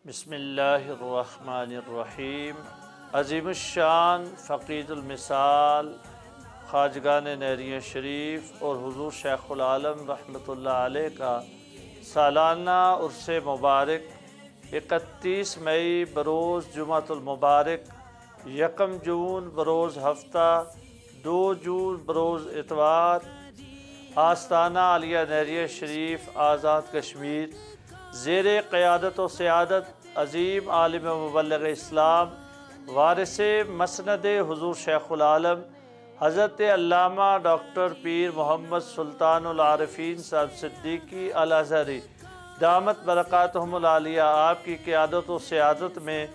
بسم اللہ الرحمن الرحیم۔ عظیم الشان فقید المثال خواجگان نیریہ شریف اور حضور شیخ العالم رحمۃ اللہ علیہ کا سالانہ عرس مبارک 31 مئی بروز جمعۃ المبارک، 1 جون بروز ہفتہ، 2 جون بروز اتوار، آستانہ عالیہ نیریہ شریف آزاد کشمیر، زیر قیادت و سیادت عظیم عالم و مبلغ اسلام، وارث مسند حضور شیخ العالم حضرت علامہ ڈاکٹر پیر محمد سلطان العارفین صاحب صدیقی الازہری دامت برکاتہم العالیہ، آپ کی قیادت و سیادت میں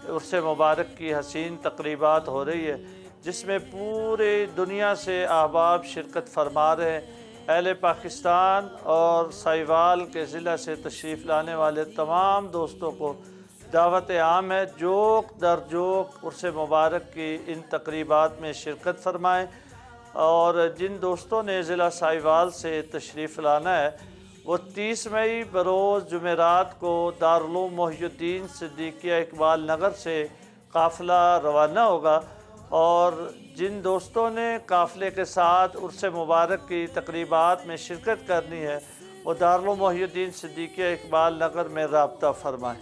عرس مبارک کی حسین تقریبات ہو رہی ہے، جس میں پورے دنیا سے احباب شرکت فرما رہے ہیں۔ اہل پاکستان اور سائیوال کے ضلع سے تشریف لانے والے تمام دوستوں کو دعوت عام ہے، جوک در جوک عرس مبارک کی ان تقریبات میں شرکت فرمائیں، اور جن دوستوں نے ضلع سائیوال سے تشریف لانا ہے وہ 30 مئی بروز جمعرات کو دارالعلوم محی الدین صدیقیہ اقبال نگر سے قافلہ روانہ ہوگا، اور جن دوستوں نے قافلے کے ساتھ عرس مبارک کی تقریبات میں شرکت کرنی ہے وہ دارالعلوم محی الدین صدیقیہ اقبال نگر میں رابطہ فرمائیں۔